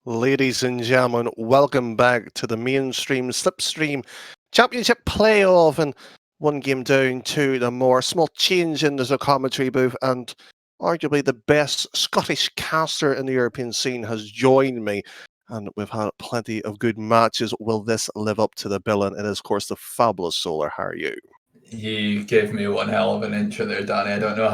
Ladies and gentlemen, welcome back to the mainstream slipstream championship playoff, and one game down to the more small change in the commentary booth, and arguably the best Scottish caster in the European scene has joined me, and we've had plenty of good matches. Will this live up to the billing? It is, of course, the fabulous Solar. How are you? You gave me one hell of an intro there, Danny. I don't know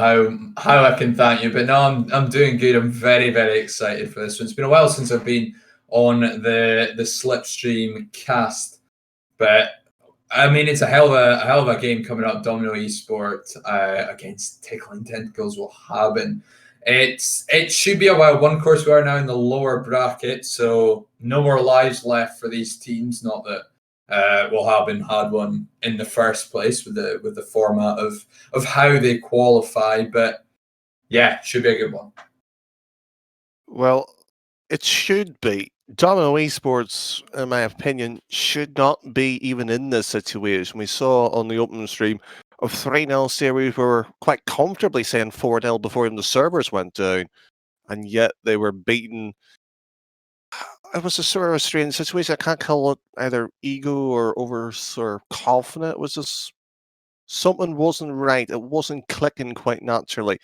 how I can thank you, but no, I'm doing good. I'm very, very excited for this one. It's been a while since I've been on the Slipstream cast, but I mean it's a hell of a game coming up. Domino Esport against Tickling Tentacles willhaben. It should be a while. One course we are now in the lower bracket, so no more lives left for these teams. Not that willhaben had one in the first place with the format of how they qualify, but yeah, should be a good one. Well, it should be. Domino Esports, in my opinion, should not be even in this situation. We saw on the opening stream of 3-0 series, we were quite comfortably saying 4-0 before even the servers went down, and yet they were beaten. It was a sort of a strange situation. I can't call it either ego or over sort of confident. It was just something wasn't right. It wasn't clicking quite naturally.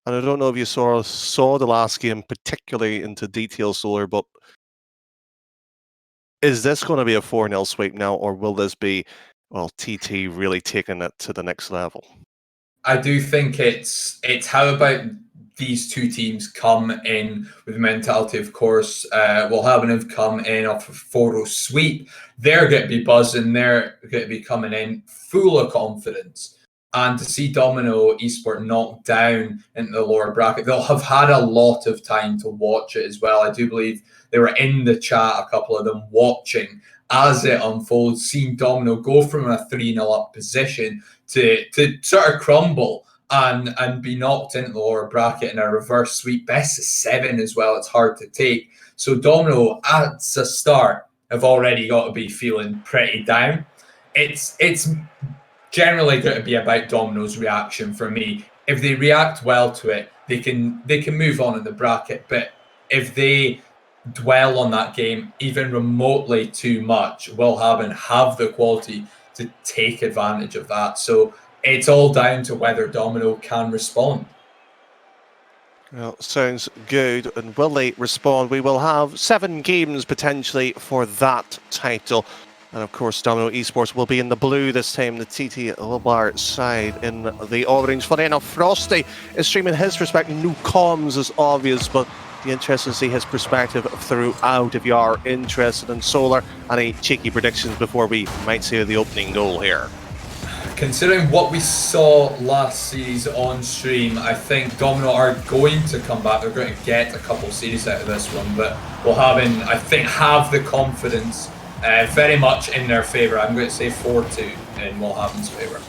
And I don't know if you saw the last game particularly into detail, Solar, but is this going to be a 4-0 sweep now, or will this be, well, TT really taking it to the next level? I do think it's how about these two teams come in with the mentality, of course, willhaben have come in off of 4-0 sweep. They're going to be buzzing. They're going to be coming in full of confidence. And to see Domino Esport knocked down into the lower bracket, they'll have had a lot of time to watch it as well. I do believe they were in the chat, a couple of them, watching as it unfolds, seeing Domino go from a 3-0 up position to sort of crumble and be knocked into the lower bracket in a reverse sweep. Best of 7 as well. It's hard to take. So Domino, at the start, have already got to be feeling pretty down. It's generally going to be about Domino's reaction for me. If they react well to it, they can move on in the bracket. But if they dwell on that game even remotely too much, willhaben have the quality to take advantage of that. So it's all down to whether Domino can respond. Well, sounds good. And will they respond? We will have 7 games potentially for that title. And of course, Domino Esports will be in the blue this time, the TT Lobar side in the orange. Funny enough, Frosty is streaming his perspective. No comms is obvious, but be interested to see his perspective throughout. If you are interested in Solar, any cheeky predictions before we might see the opening goal here? Considering what we saw last series on stream, I think Domino are going to come back. They're going to get a couple of series out of this one, but willhaben, I think, have the confidence very much in their favour. I'm going to say 4-2 in willhaben's favour.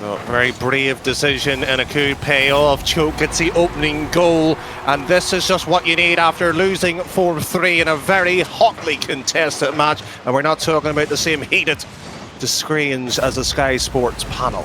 Well, very brave decision, and it could pay off. Choke gets the opening goal, and this is just what you need after losing 4-3 in a very hotly contested match. And we're not talking about the same heated screens as the Sky Sports panel.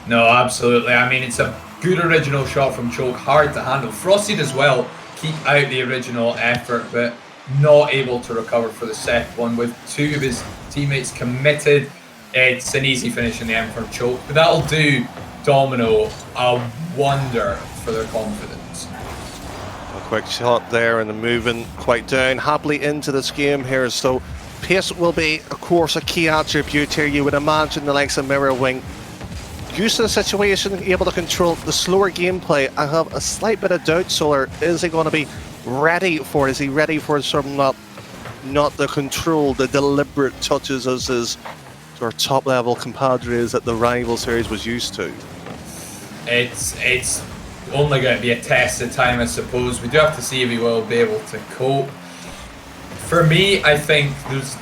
No, absolutely. I mean, it's a good original shot from Choke, hard to handle. Frosted as well, keep out the original effort, but not able to recover for the second one. With 2 of his teammates committed, it's an easy finish in the end from Choke, but that'll do Domino a wonder for their confidence. A quick shot there, and the moving quite down happily into this game here. So pace will be, of course, a key attribute here. You would imagine the likes of Mirror Wing, used to the situation, able to control the slower gameplay. I have a slight bit of doubt, Solar. Is he going to be ready for it? Is he ready for sort of not the control, the deliberate touches as his sort of top level compadres that the rival series was used to? It's only going to be a test of time, I suppose. We do have to see if he will be able to cope. For me, I think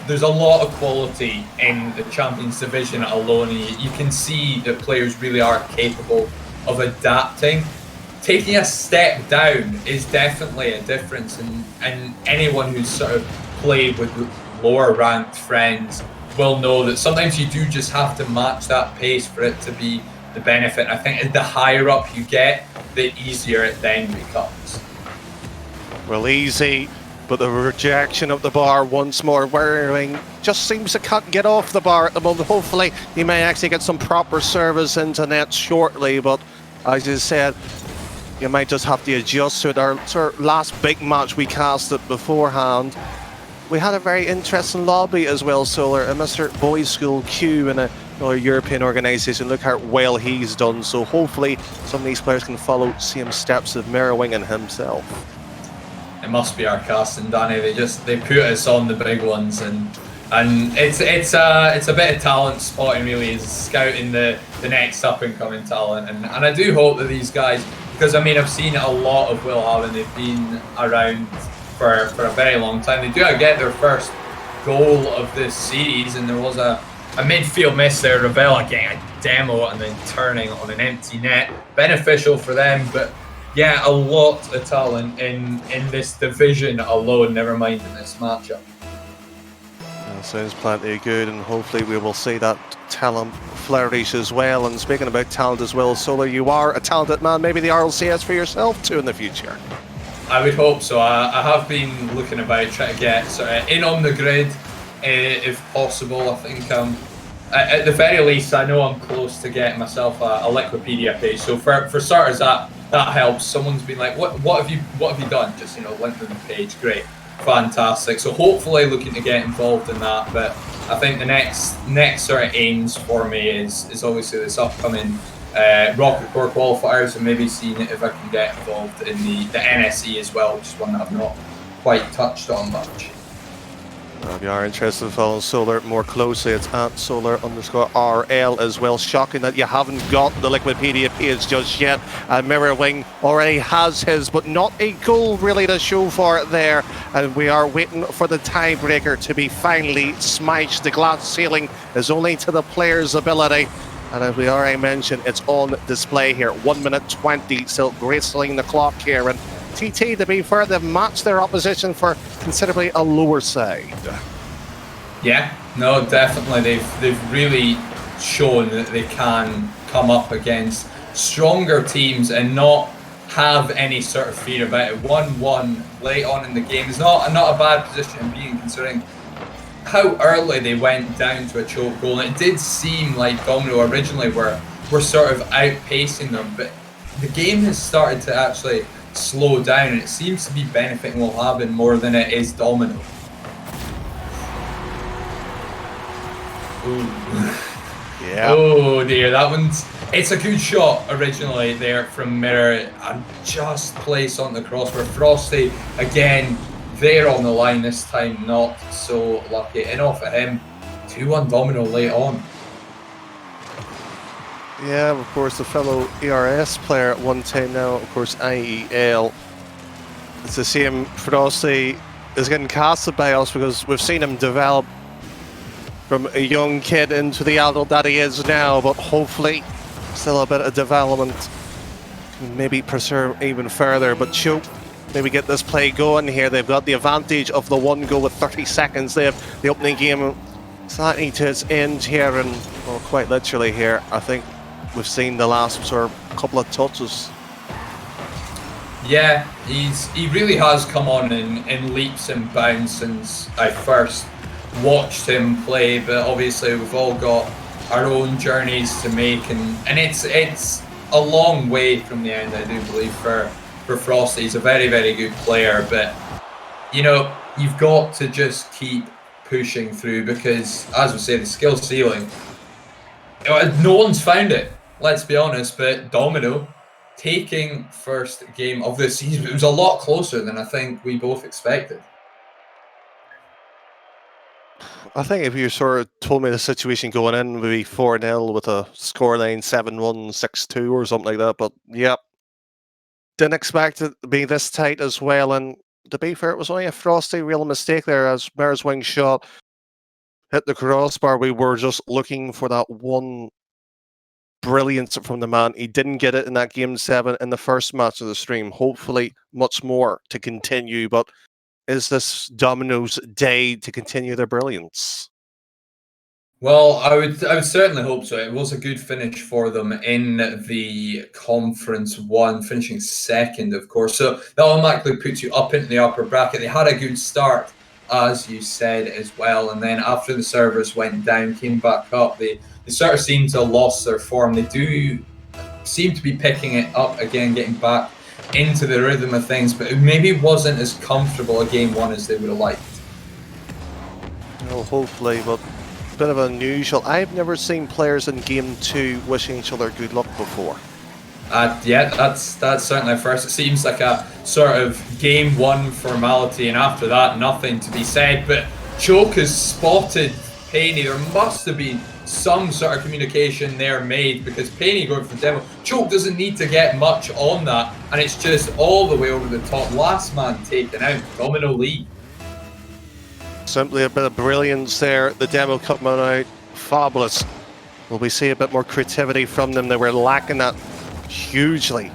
there's a lot of quality in the Champions Division alone. You can see that players really are capable of adapting. Taking a step down is definitely a difference, and anyone who's sort of played with lower ranked friends will know that sometimes you do just have to match that pace for it to be the benefit. I think the higher up you get, the easier it then becomes. Well, easy But the rejection of the bar once more. Wearing just seems to can't get off the bar at the moment. Hopefully he may actually get some proper service into net shortly. But as you said, you might just have to adjust to it. Our last big match we cast it beforehand. We had a very interesting lobby as well, Solar, and Mr. Boys School Q in a European organisation. Look how well he's done. So hopefully some of these players can follow same steps of Merrowing and himself. It must be our casting, Danny. They put us on the big ones, and it's a bit of talent spotting, really, is scouting the next up and coming talent, and I do hope that these guys, because I mean I've seen a lot of willhaben, they've been around for a very long time. They do get their first goal of this series, and there was a midfield miss there. Ravella getting a demo and then turning on an empty net, beneficial for them, but. Yeah, a lot of talent in this division alone, never mind in this matchup. Sounds plenty good, and hopefully we will see that talent flourish as well. And speaking about talent as well, Solar, you are a talented man. Maybe the RLCS for yourself too in the future. I would hope so. I have been looking about, trying to get sort of in on the grid if possible. I think at the very least, I know I'm close to getting myself a Liquipedia page. So for starters, that helps. Someone's been like, what have you done? Just link to the page. Great, fantastic. So hopefully looking to get involved in that. But I think the next sort of aims for me is obviously this upcoming Rocket Core qualifiers, and maybe seeing if I can get involved in the NSE as well, which is one that I've not quite touched on much. If you are interested in following Solar more closely, it's at Solar_RL as well. Shocking that you haven't got the Liquipedia page just yet. Mirrorwing already has his, but not a goal really to show for it there. And we are waiting for the tiebreaker to be finally smashed. The glass ceiling is only to the player's ability. And as we already mentioned, it's on display here. 1 minute 20, still gracing the clock here. And TT, to be fair, they've matched their opposition for considerably a lower side. Yeah, no, definitely. They've really shown that they can come up against stronger teams and not have any sort of fear about it. 1-1 late on in the game is not a bad position to be in, considering how early they went down to a choke goal. And it did seem like Domino originally were sort of outpacing them, but the game has started to actually slow down, and it seems to be benefiting willhaben more than it is Domino. Ooh. Yeah. Oh dear, it's a good shot originally there from Mirror, and just placed on the cross where Frosty again there on the line, this time not so lucky. And off of him, 2-1 Domino late on. Yeah, of course, the fellow ERS player at 110 now, of course, IEL. It's the same. Frosty is getting casted by us because we've seen him develop from a young kid into the adult that he is now, but hopefully still a bit of development can maybe preserve even further. But Choke, maybe get this play going here. They've got the advantage of the one goal with 30 seconds. They have the opening game slightly to its end here, and well, quite literally here, I think we've seen the last sort of couple of touches. Yeah, he really has come on in leaps and bounds since I first watched him play, but obviously we've all got our own journeys to make, and it's a long way from the end, I do believe, for Frosty. He's a very, very good player, but you've got to just keep pushing through, because as we say, the skill ceiling, no one's found it, let's be honest. But Domino taking first game of this season, it was a lot closer than I think we both expected. I think if you sort of told me the situation going in would be 4-0 with a scoreline 7-1, 6-2 or something like that, but yeah, didn't expect it to be this tight as well. And to be fair, it was only a Frosty real mistake there as Mirror's wing shot hit the crossbar. We were just looking for that one brilliance from the man. He didn't get it in that game 7 in the first match of the stream. Hopefully much more to continue, but is this Domino's day to continue their brilliance? Well, I would certainly hope so. It was a good finish for them in the Conference 1, finishing second, of course. So that automatically puts you up into the upper bracket. They had a good start, as you said, as well. And then after the servers went down, came back up, they sort of seem to have lost their form. They do seem to be picking it up again, getting back into the rhythm of things, but it maybe wasn't as comfortable a game one as they would have liked. Well, hopefully, but a bit of unusual. I've never seen players in game 2 wishing each other good luck before. Yeah, that's certainly a first. It seems like a sort of game 1 formality, and after that, nothing to be said. But Choke has spotted Penny. There must have been some sort of communication there made, because Penny going for the demo. Choke doesn't need to get much on that, and it's just all the way over the top. Last man taken out. Domino lead. Simply a bit of brilliance there. The demo coming out, fabulous. Will we see a bit more creativity from them? They were lacking that hugely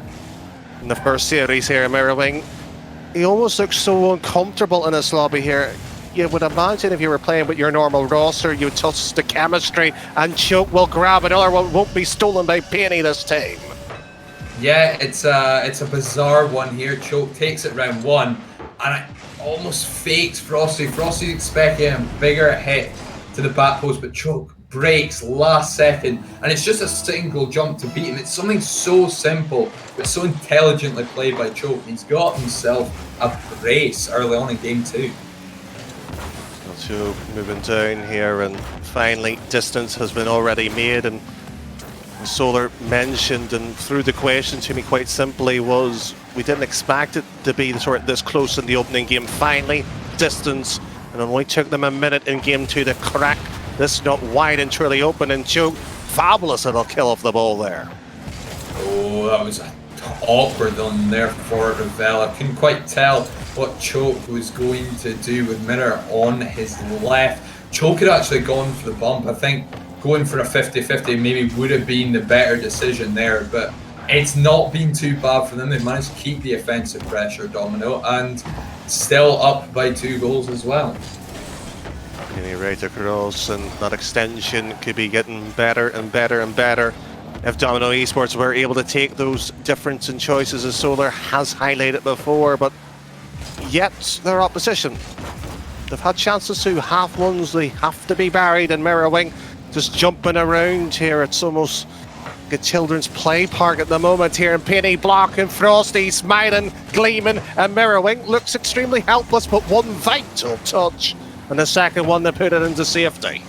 in the first series here. Mirrorwing, he almost looks so uncomfortable in this lobby here. You would imagine if you were playing with your normal roster, you would touch the chemistry, and Choke will grab another one. Won't be stolen by Penny this time. Yeah, it's a bizarre one here. Choke takes it round 1, and it almost fakes Frosty. Frosty's expecting a bigger hit to the back post, but Choke breaks last second, and it's just a single jump to beat him. It's something so simple, but so intelligently played by Choke. He's got himself a brace early on in game 2. Choke moving down here, and finally distance has been already made, and Solar mentioned and threw the question to me quite simply was, we didn't expect it to be sort of this close in the opening game. Finally, distance, and it only took them a minute in game 2 to crack this nut wide and truly open, and Choke, fabulous little kill off the ball there. Oh, that was awkward on there for Ravella. Couldn't quite tell what Choke was going to do with Mirror on his left. Choke had actually gone for the bump. I think going for a 50-50 maybe would have been the better decision there, but it's not been too bad for them. They've managed to keep the offensive pressure, Domino, and still up by 2 goals as well. Right across, and that extension could be getting better and better and better if Domino Esports were able to take those difference in choices, as Solar has highlighted before, but yet their opposition, they've had chances to half ones, they have to be buried, and Mirrorwing just jumping around here. It's almost like a children's play park at the moment here, and Penny blocking, Frosty smiling, gleaming, and Mirrorwing looks extremely helpless, but one vital touch, and the second one to put it into safety.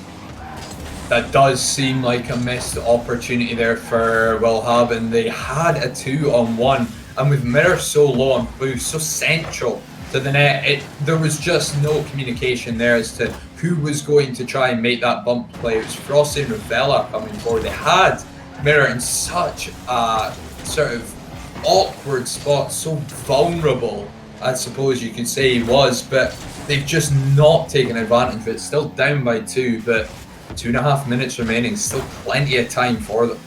That does seem like a missed opportunity there for willhaben. They had a 2-on-1, and with Mirror so low on boost, so central to the net, there was just no communication there as to who was going to try and make that bump play. It was Frosty and Ravella coming forward. They had Mirror in such a sort of awkward spot, so vulnerable, I suppose you could say he was, but they've just not taken advantage of it. Still down by 2, but 2.5 minutes remaining, still plenty of time for them.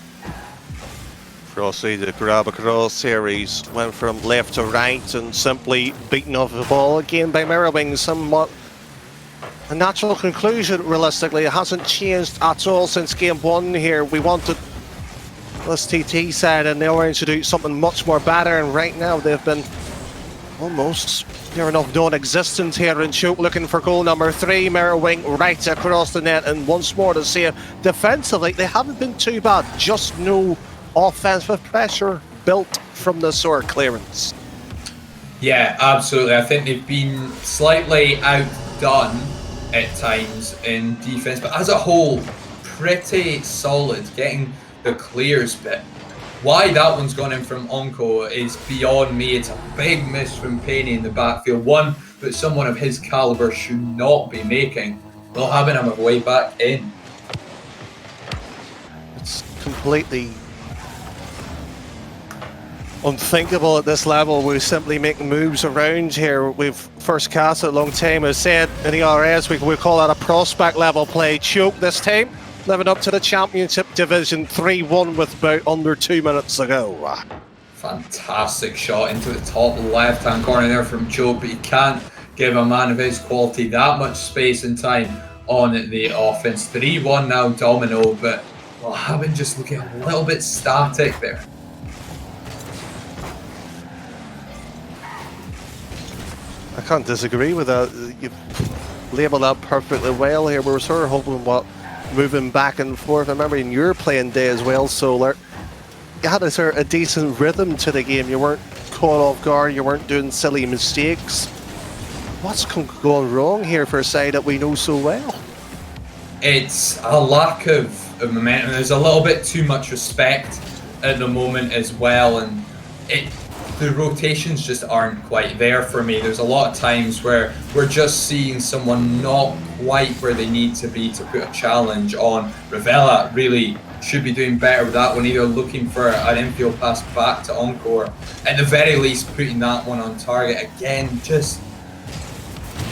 Frosty, the grab across series, went from left to right and simply beaten off the ball again by Mirrorwing. Somewhat a natural conclusion, realistically. It hasn't changed at all since game 1 here. We wanted this TT side and the Orange to do something much more better, and right now they've been almost near enough non-existent here, and Choke looking for goal number 3. Mirrorwing right across the net, and once more to see it. Defensively, they haven't been too bad, just no offensive pressure built from the SOAR clearance. Yeah, absolutely. I think they've been slightly outdone at times in defense, but as a whole, pretty solid getting the clears. But why that one's gone in from Onko is beyond me. It's a big miss from Penny in the backfield, one that someone of his caliber should not be making. willhaben him a way back in. It's completely unthinkable at this level. We're simply making moves around here. We've first cast it a long time. As said in the RS, we call that a prospect level play. Choke this time, living up to the championship division, 3-1 with about under 2 minutes to go. Fantastic shot into the top left hand corner there from Choke, but you can't give a man of his quality that much space and time on the offense. 3-1 now, Domino, but willhaben just looking a little bit static there. I can't disagree with that. You've labelled that perfectly well here. We were sort of hoping moving back and forth. I remember in your playing day as well, Solar, you had a decent rhythm to the game. You weren't caught off guard, you weren't doing silly mistakes. What's going wrong here for a side that we know so well? It's a lack of momentum. There's a little bit too much respect at the moment as well, and the rotations just aren't quite there for me. There's a lot of times where we're just seeing someone not quite where they need to be to put a challenge on. Ravella really should be doing better with that one, either looking for an infield pass back to Encore, at the very least putting that one on target. Again, just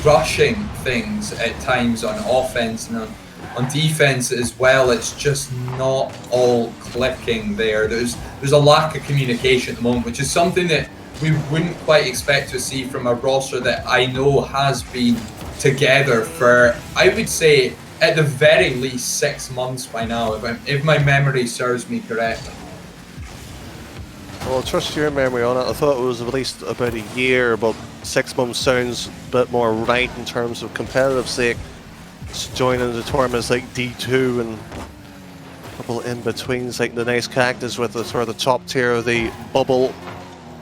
rushing things at times on offense and on defense as well. It's just not all clicking there. There's a lack of communication at the moment, which is something that we wouldn't quite expect to see from a roster that I know has been together for, I would say, at the very least 6 months by now, if my memory serves me correctly. Well, trust your memory on it. I thought it was at least about a year, but 6 months sounds a bit more right in terms of competitive sake. Just joining the tournaments like D2 and a couple in-betweens like the nice Cactus with the sort of the top tier of the bubble.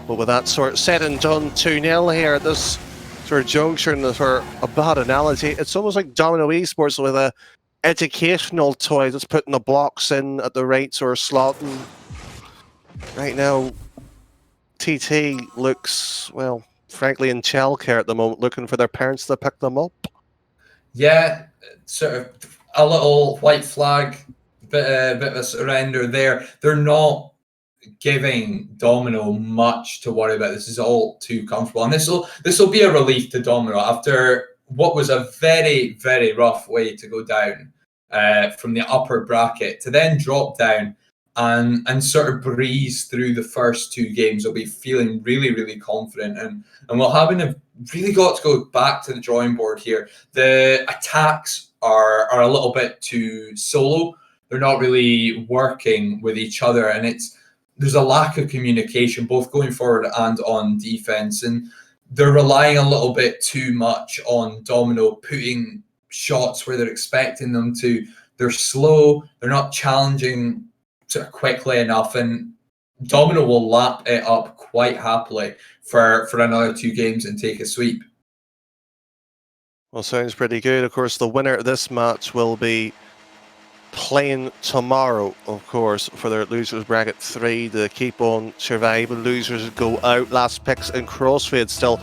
But with that sort of said and done, 2-0 here at this sort of juncture, and for a bad analogy, it's almost like Domino Esports with a educational toy that's putting the blocks in at the right sort of slot. And right now, TT looks, well, frankly, in childcare at the moment, looking for their parents to pick them up. Yeah, sort of a little white flag, bit of a surrender there. They're not giving Domino much to worry about. This is all too comfortable, and this will be a relief to Domino after what was a very, very rough way to go down from the upper bracket to then drop down and sort of breeze through the first 2 games. They'll be feeling really, really confident, and willhaben have really got to go back to the drawing board here. The attacks are a little bit too solo. They're not really working with each other, and there's a lack of communication both going forward and on defense, and they're relying a little bit too much on Domino putting shots where they're expecting them to. They're slow, they're not challenging sort of quickly enough, and Domino will lap it up quite happily for another 2 games and take a sweep. Well, sounds pretty good. Of course, the winner of this match will be playing tomorrow, of course, for their losers bracket 3 to keep on surviving. Losers go out. Last Picks and Crossfade still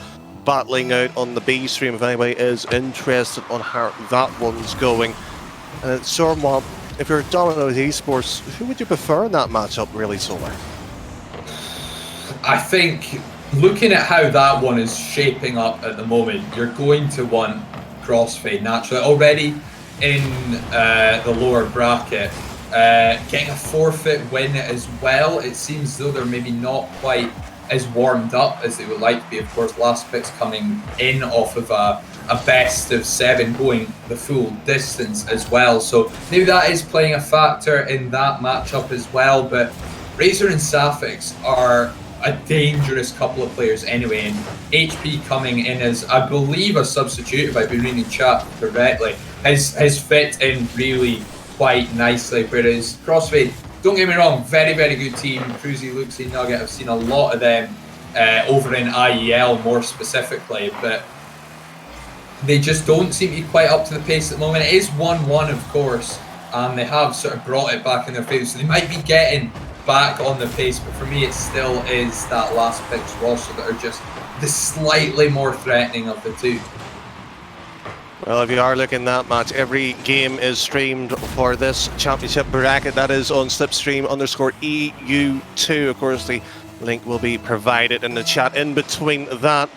battling out on the B stream if anybody is interested on how that one's going. And it's Sormont, if you're Domino Esports, who would you prefer in that matchup, really, Solar? I think looking at how that one is shaping up at the moment, you're going to want Crossfade naturally. Already in the lower bracket, getting a forfeit win as well. It seems though they're maybe not quite as warmed up as they would like to be. Of course, Last Picks coming in off of a best of 7, going the full distance as well. So maybe that is playing a factor in that matchup as well. But Razor and Sapphics are a dangerous couple of players anyway, and HP coming in as, I believe, a substitute, if I've been reading the chat correctly, has fit in really quite nicely. Whereas Crossfade, don't get me wrong, very, very good team. Cruzy, Luxy, Nugget, I've seen a lot of them over in IEL more specifically, but they just don't seem to be quite up to the pace at the moment. It is 1-1, of course, and they have sort of brought it back in their favour, so they might be getting back on the pace, but for me it still is that Last Picks roster that are just the slightly more threatening of the 2. Well, if you are looking at that match, every game is streamed for this championship bracket. That is on slipstream_EU2. Of course, the link will be provided in the chat. In between that,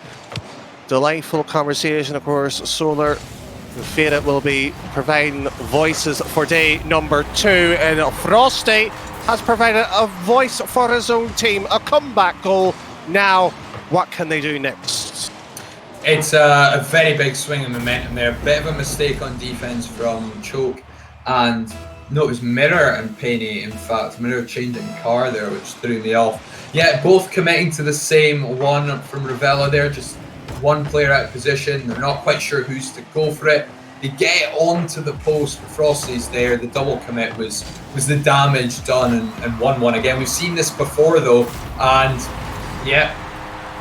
delightful conversation, of course. Solar Faded will be providing voices for day number 2, and Frosty has provided a voice for his own team. A comeback goal. Now, what can they do next? It's a very big swing in momentum there. Bit of a mistake on defense from Choke, and no, it was Mirror and Penny. In fact, Mirror changing car there, which threw me off. Yeah, both committing to the same one from Ravella there. Just one player out of position. They're not quite sure who's to go for it. They get onto the post. Frosty's there. The double commit was the damage done, and 1-1 again. We've seen this before though, and yeah.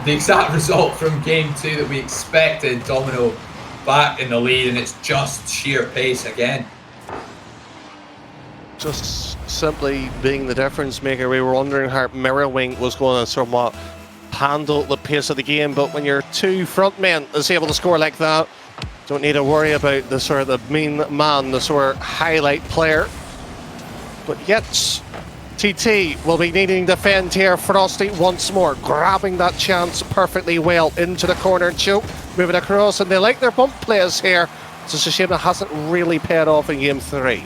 The exact result from game 2 that we expected. Domino back in the lead, and it's just sheer pace again. Just simply being the difference maker. We were wondering how Mirrorwing was going to somewhat handle the pace of the game, but when your two front men is able to score like that, don't need to worry about the sort of the main man, the sort of highlight player. But yet TT will be needing to defend here. Frosty once more, grabbing that chance perfectly well into the corner. Choke moving across, and they like their bump plays here. It's just a shame it hasn't really paid off in game 3.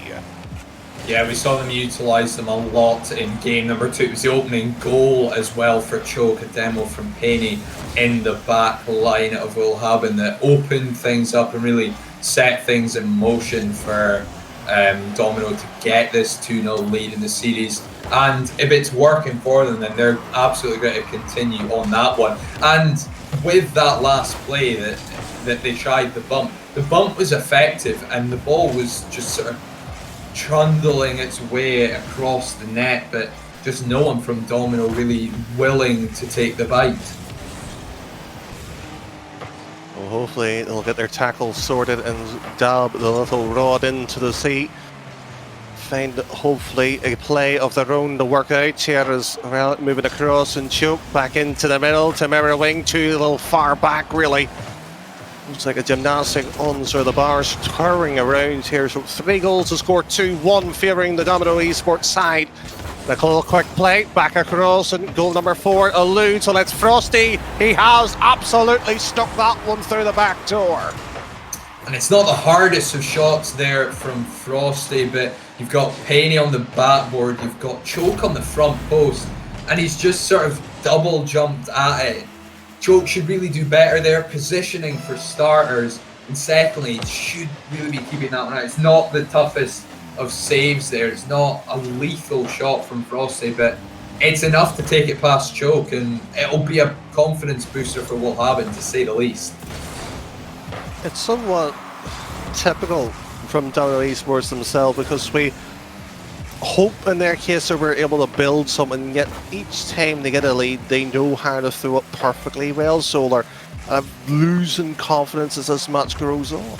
Yeah, we saw them utilise them a lot in game number 2. It was the opening goal as well for Choke, a demo from Penny in the back line of willhaben that opened things up and really set things in motion for Domino to get this 2-0 lead in the series. And if it's working for them, then they're absolutely going to continue on that one. And with that last play that they tried the bump was effective, and the ball was just sort of trundling its way across the net, but just no one from Domino really willing to take the bite. Well, hopefully they'll get their tackle sorted and dab the little rod into the sea. Find hopefully a play of their own to work out here as well, moving across, and Choke back into the middle to Mirrorwing, too a little far back really. Looks like a gymnastic on sort of the bars, turning around here. So 3 goals to score, 2-1 favouring the Domino Esport side. The little quick play back across, and goal number 4 eludes, so that's Frosty. He has absolutely stuck that one through the back door. And it's not the hardest of shots there from Frosty, but you've got Penny on the backboard, you've got Choke on the front post, and he's just sort of double jumped at it. Choke should really do better there, positioning for starters, and secondly, should really be keeping that one out. It's not the toughest of saves there, it's not a lethal shot from Frosty, but it's enough to take it past Choke, and it'll be a confidence booster for willhaben, to say the least. It's somewhat typical from Domino Esports themselves, because we hope in their case that we're able to build something, yet each time they get a lead they know how to throw it perfectly well, so they're losing confidence as this match grows on.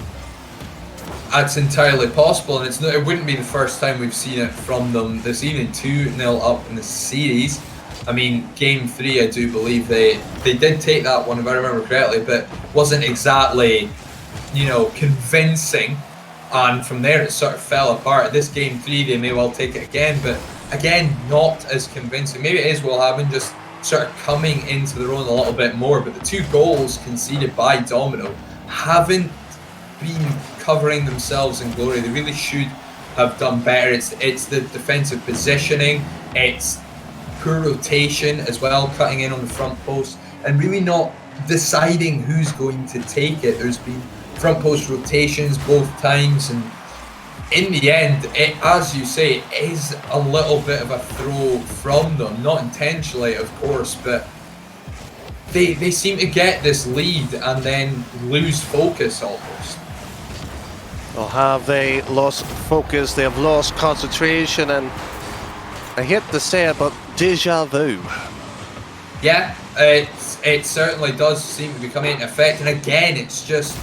That's entirely possible, and it wouldn't be the first time we've seen it from them this evening. 2-0 up in the series. I mean, game 3, I do believe they did take that one, if I remember correctly, but wasn't exactly, you know, convincing. And from there, it sort of fell apart. This game 3, they may well take it again, but again, not as convincing. Maybe it is willhaben just sort of coming into their own a little bit more, but the 2 goals conceded by Domino haven't been covering themselves in glory. They really should have done better. It's the defensive positioning, it's poor rotation as well, cutting in on the front post, and really not deciding who's going to take it. There's been front post rotations both times, and in the end, it, as you say, is a little bit of a throw from them, not intentionally of course, but they seem to get this lead and then lose focus almost. Well, have they lost focus? They have lost concentration, and I hate to say it, but deja vu. Yeah, it certainly does seem to be coming into effect, and again, it's just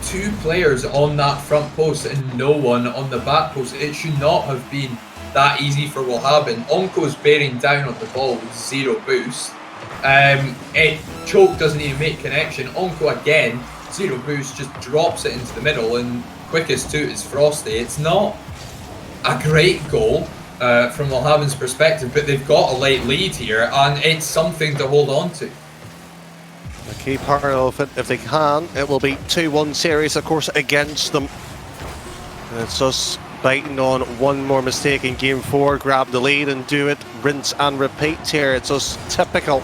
2 players on that front post and no one on the back post. It should not have been that easy for willhaben. Onko's bearing down on the ball with 0 boost. Choke doesn't even make connection. Onko again, 0 boost, just drops it into the middle, and quickest to it is Frosty. It's not a great goal from willhaben's perspective, but they've got a late lead here, and it's something to hold on to. The key part of it, if they can, it will be 2-1 series, of course, against them. And it's just biting on one more mistake in game 4, grab the lead and do it, rinse and repeat here. It's just typical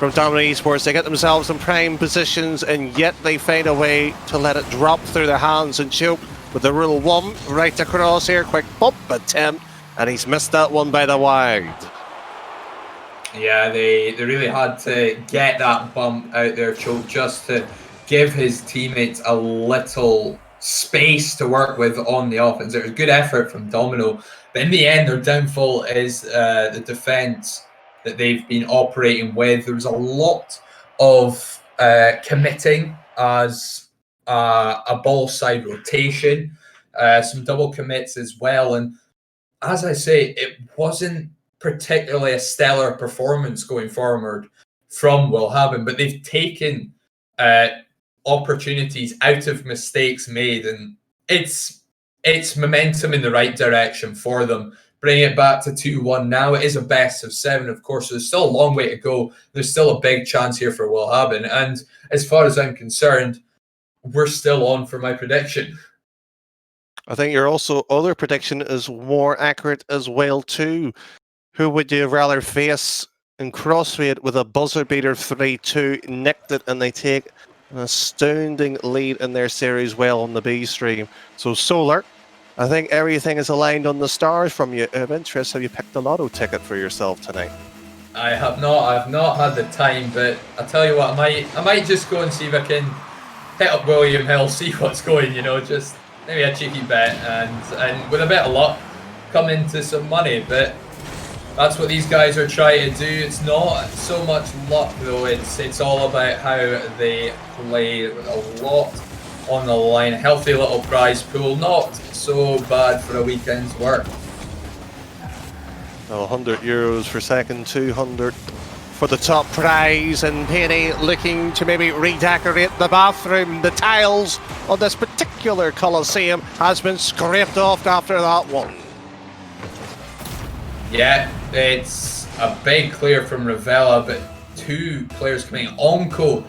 from Domino Esports. They get themselves in prime positions, and yet they find a way to let it drop through their hands. And Choke with the rule one right across here. Quick bump attempt, and he's missed that one by the wide. Yeah, they really had to get that bump out there, Choke, just to give his teammates a little space to work with on the offense. It was good effort from Domino, but in the end, their downfall is the defense that they've been operating with. There was a lot of committing as a ball side rotation, some double commits as well. And as I say, it wasn't particularly a stellar performance going forward from willhaben, but they've taken opportunities out of mistakes made, and it's momentum in the right direction for them. Bring it back to 2-1 now. It is a best of 7, of course, so there's still a long way to go. There's still a big chance here for willhaben, and as far as I'm concerned, we're still on for my prediction. I think your other prediction is more accurate as well too. Who would you rather face in CrossFit with a buzzer beater 3-2, nicked it, and they take an astounding lead in their series well on the B stream. So Solar, I think everything is aligned on the stars from you. Of interest, have you picked a lotto ticket for yourself tonight? I have not. I've not had the time, but I tell you what, I might just go and see if I can hit up William Hill, see what's going. You know, just maybe a cheeky bet, and with a bit of luck, come into some money. But that's what these guys are trying to do. It's not so much luck though. It's all about how they play, with a lot on the line. A healthy little prize pool, not so bad for a weekend's work. Well, €100 for second, 200 for the top prize, and Penny looking to maybe redecorate the bathroom. The tiles on this particular Coliseum has been scraped off after that one. Yeah, it's a big clear from Ravella, but two players coming. Onko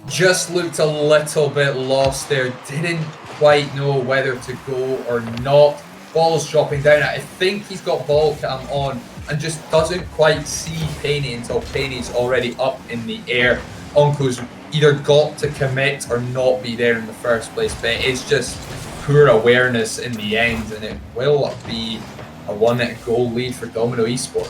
just looked a little bit lost there, didn't quite know whether to go or not. Ball's dropping down. I think he's got ball cam on and just doesn't quite see Penny until Penny's already up in the air. Onko's either got to commit or not be there in the first place, but it's just poor awareness in the end, and it will be a 1-goal lead for Domino Esport.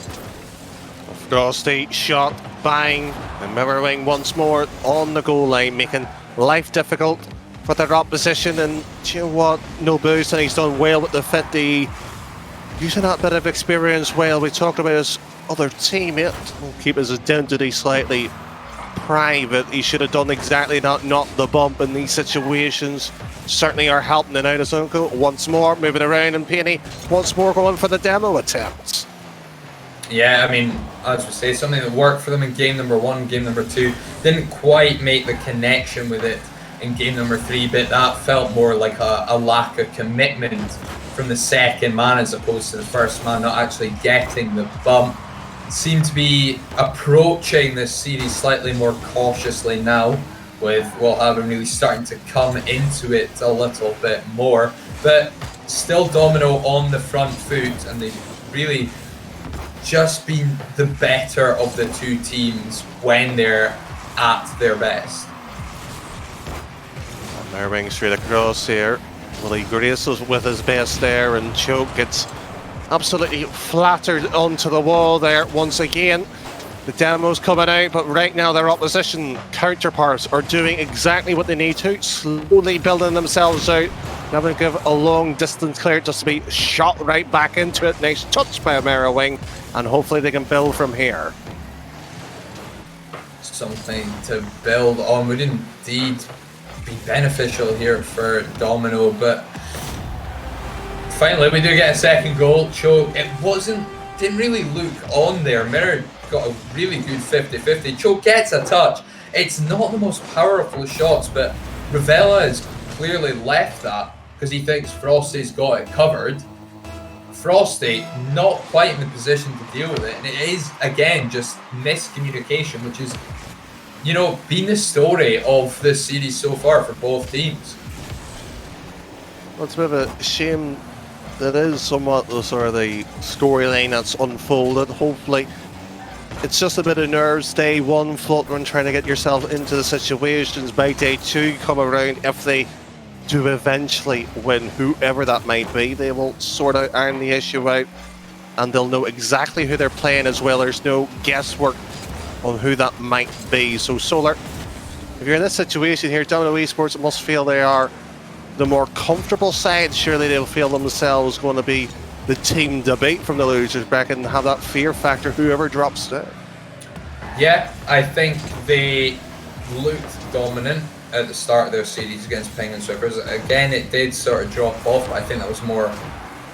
Frosty shot, bang, and Mirroring once more on the goal line, making life difficult for their opposition. And do you know what? No boost, and he's done well with the 50. Using that bit of experience well. We talked about his other teammate. We'll keep his identity slightly private. He should have done exactly that, not the bump in these situations. Certainly are helping it out as Uncle. Once more, moving around, and Penny once more going for the demo attempts. Yeah, I mean, as we say, something that worked for them in game number 1, game number 2. Didn't quite make the connection with it in game number 3, but that felt more like a lack of commitment from the second man as opposed to the first man not actually getting the bump. Seem to be approaching this series slightly more cautiously now, with willhaben really starting to come into it a little bit more, but still Domino on the front foot, and they've really just been the better of the two teams when they're at their best. And they're wing straight across here. Willie graces with his best there, and Choke gets absolutely flattered onto the wall there once again. The demo's coming out, but right now their opposition counterparts are doing exactly what they need to, slowly building themselves out. Now we give a long distance clear just to be shot right back into it. Nice touch by a Mirror Wing, and hopefully they can build from here. Something to build on would indeed be beneficial here for Domino, but finally we do get a second goal. Choke, didn't really look on there. Mirror got a really good 50-50. Choke gets a touch. It's not the most powerful shots, but Ravella has clearly left that because he thinks Frosty's got it covered. Frosty not quite in the position to deal with it, and it is again just miscommunication, which is, you know, been the story of this series so far for both teams. Well, it's a bit of a shame that is somewhat the sort of the storyline that's unfolded. Hopefully it's just a bit of nerves. Day one, fluttering, trying to get yourself into the situations. By day two, come around. If they do eventually win, whoever that might be, they will sort of iron the issue out, and they'll know exactly who they're playing as well. There's no guesswork on who that might be. So Solar, if you're in this situation here, Domino Esports must feel they are the more comfortable side. Surely they'll feel themselves going to be the team to beat from the losers bracket and have that fear factor whoever drops down. Yeah, I think they looked dominant at the start of their series against Penguin Swippers. Again, it did sort of drop off, but I think that was more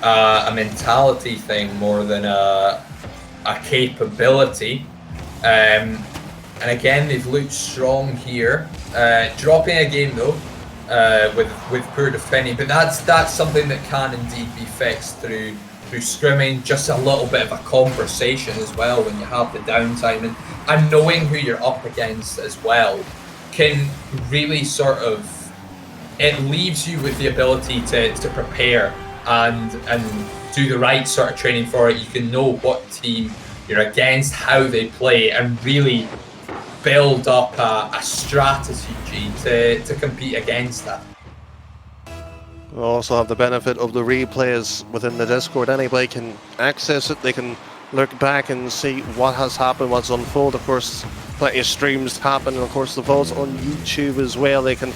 a mentality thing more than a capability. And again, they've looked strong here. Dropping a game though, with poor defending, but that's something that can indeed be fixed through scrimming, just a little bit of a conversation as well when you have the downtime, and knowing who you're up against as well can really sort of, it leaves you with the ability to prepare and do the right sort of training for it. You can know what team you're against, how they play, and really build up a strategy to compete against that. We'll also have the benefit of the replays within the Discord. Anybody can access it. They can look back and see what has happened, what's unfolded. Of course, plenty of streams happen, and of course the votes on YouTube as well. They can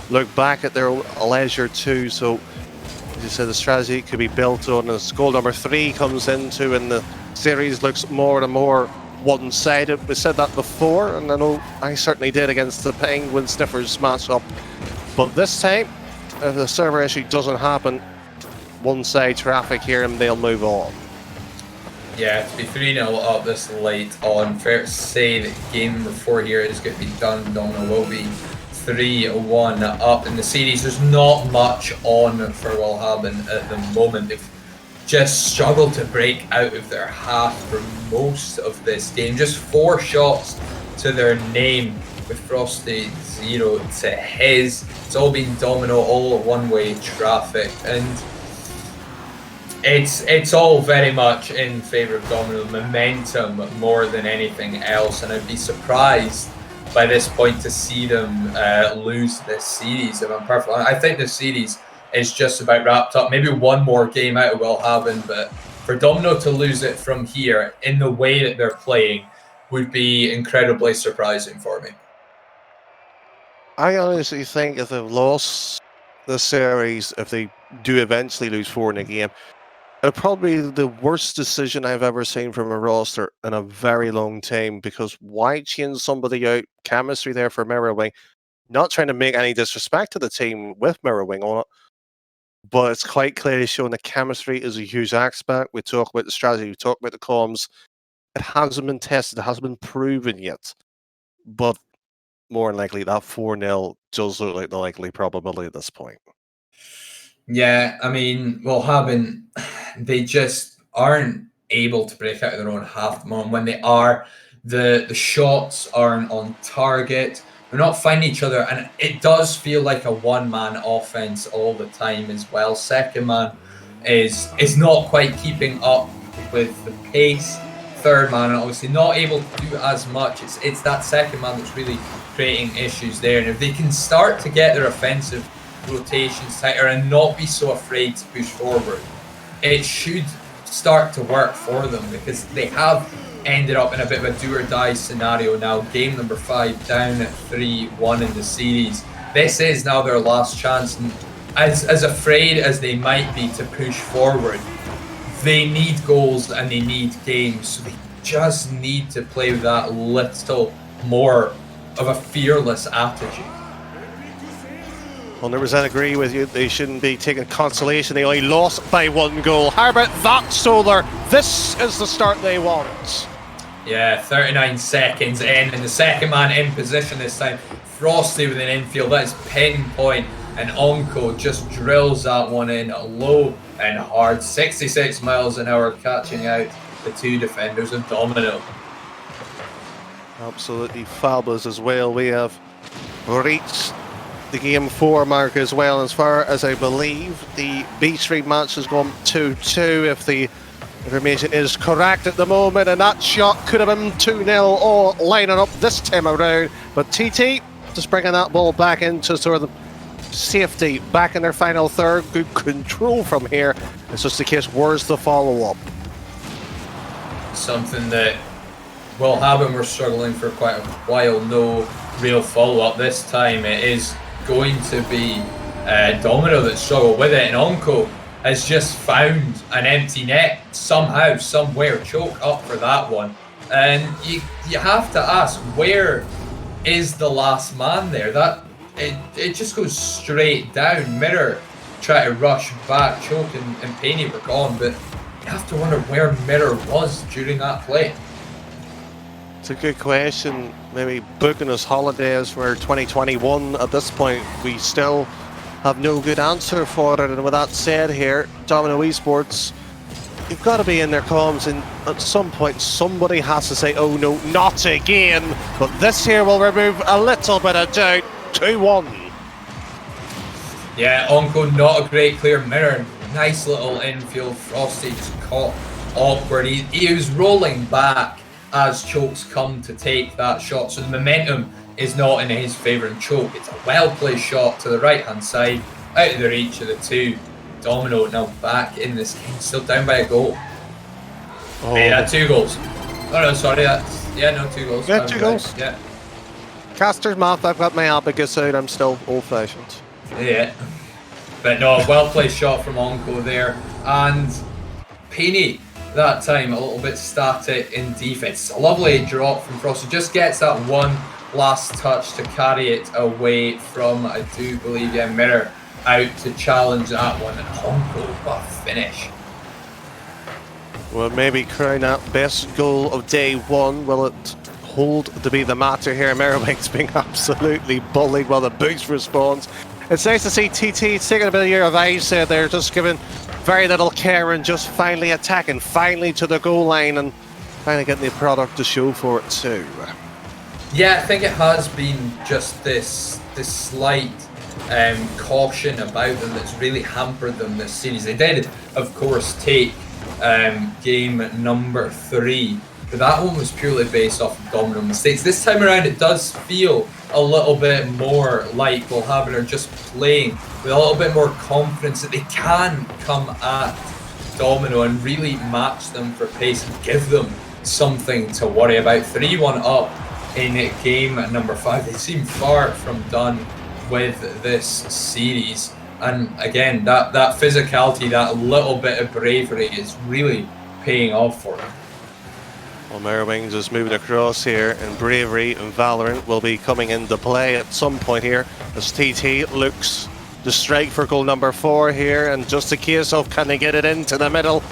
look back at their leisure too. So, as you said, the strategy could be built on as goal number 3 comes into, and the series looks more and more one-sided. We said that before, and I know I certainly did against the Penguin Sniffers matchup. But this time, if the server issue doesn't happen, one-side traffic here, and they'll move on. Yeah, to be 3-0 up this late on, fair to say that game number 4 here is going to be done. Domino will be 3-1 up in the series. There's not much on for willhaben at the moment. They've just struggled to break out of their half for most of this game. Just 4 shots to their name, with Frosty 0 to his. It's all been Domino, all one-way traffic, and it's all very much in favour of Domino. Momentum more than anything else, and I'd be surprised by this point to see them lose this series, if I'm perfectly honest. I think this series is just about wrapped up. Maybe one more game out of willhaben, but for Domino to lose it from here in the way that they're playing would be incredibly surprising for me. I honestly think if they've lost the series, if they do eventually lose 4 in a game, it'll probably be the worst decision I've ever seen from a roster in a very long time, because why change somebody out? Chemistry there for Mirrorwing. Not trying to make any disrespect to the team with Mirrorwing on it, but it's quite clearly shown that chemistry is a huge aspect. We talk about the strategy, we talk about the comms. It hasn't been tested, it hasn't been proven yet. But more than likely, that 4-0 does look like the likely probability at this point. Yeah, I mean, willhaben, they just aren't able to break out of their own half at the moment. When they are, the shots aren't on target. They're not finding each other, and it does feel like a one-man offense all the time as well. Second man is not quite keeping up with the pace. Third man, obviously not able to do as much. It's that second man that's really creating issues there. And if they can start to get their offensive rotations tighter and not be so afraid to push forward, it should start to work for them, because they have ended up in a bit of a do-or-die scenario now. Game number 5 down at 3-1 in the series. This is now their last chance, and as afraid as they might be to push forward, they need goals and they need games, so they just need to play with that little more of a fearless attitude. 100% agree with you. They shouldn't be taking consolation. They only lost by 1 goal. How about that, Solar? This is the start they want. Yeah, 39 seconds in, and the second man in position this time. Frosty with an infield, that is pinpoint, and Onko just drills that one in low and hard. 66 miles an hour, catching out the 2 defenders of Domino. Absolutely fabulous as well. We have reached the game 4 mark as well. As far as I believe, the B Street match has gone 2-2. If the Information is correct at the moment, and that shot could have been 2-0 all lining up this time around. But TT just bringing that ball back into sort of safety, back in their final third. Good control from here. It's just the case, where's the follow-up? Something that willhaben were struggling for quite a while. No real follow-up this time. It is going to be Domino that struggled with it, and Onko has just found an empty net somehow, somewhere. Choke up for that one. And you have to ask, where is the last man there? That it just goes straight down. Mirror try to rush back, Choke and Penny were gone, but you have to wonder where Mirror was during that play. It's a good question. Maybe booking his holidays for 2021 at this point. We still have no good answer for it. And with that said here, Domino Esports, you've got to be in their comms, and at some point somebody has to say, oh no, not again. But this here will remove a little bit of doubt. 2-1. Yeah, Onko not a great clear. Mirror, nice little infield. Frosty just caught awkward. He was rolling back as Choke's come to take that shot, so the momentum is not in his favour, and Choke, it's a well-placed shot to the right-hand side, out of the reach of the two. Domino now back in this game, still down by a goal. Oh. Yeah, 2 goals. Oh no, sorry, that's, yeah, no, 2 goals. Yeah, 2 goals. Yeah. Caster's math, I've got my abacus out, I'm still old-fashioned. Yeah. But no, well-placed shot from Onko there, and Penny, that time a little bit static in defense. A lovely drop from Frosty, just gets that one last touch to carry it away from, I do believe, yeah, Mirror out to challenge that one, and Onko, what a finish. Well, maybe crown that best goal of day one. Will it hold to be the matter here? Merriwing's being absolutely bullied while the boost responds. It's nice to see TT taking a bit of your advice there. They're just giving very little care and just finally attacking, finally to the goal line, and finally getting the product to show for it too. Yeah, I think it has been just this slight caution about them that's really hampered them this series. They did, of course, take game number 3, but that one was purely based off of Domino mistakes. This time around, it does feel a little bit more like willhaben are just playing with a little bit more confidence that they can come at Domino and really match them for pace and give them something to worry about. 3-1 up in game number 5. They seem far from done with this series, and again, that physicality, that little bit of bravery is really paying off for them. Well, Merriwings is moving across here, and bravery and Valorant will be coming into play at some point here as TT looks to strike for goal number 4 here, and just a case of can they get it into the middle.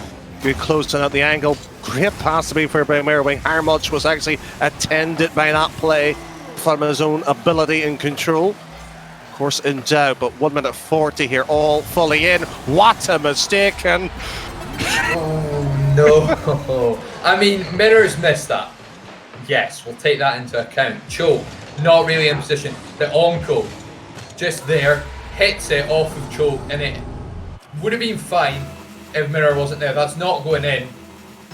Good close at the angle. Great pass to be for by Merriwing. How much was actually attended by that play from his own ability and control. Of course, in doubt, but 1 minute 40 here, all fully in. What a mistake! And oh no! I mean, Mirror's missed that. Yes, we'll take that into account. Choke, not really in position. The Onko, just there, hits it off of Choke, and it would have been fine if Mirror wasn't there. That's not going in,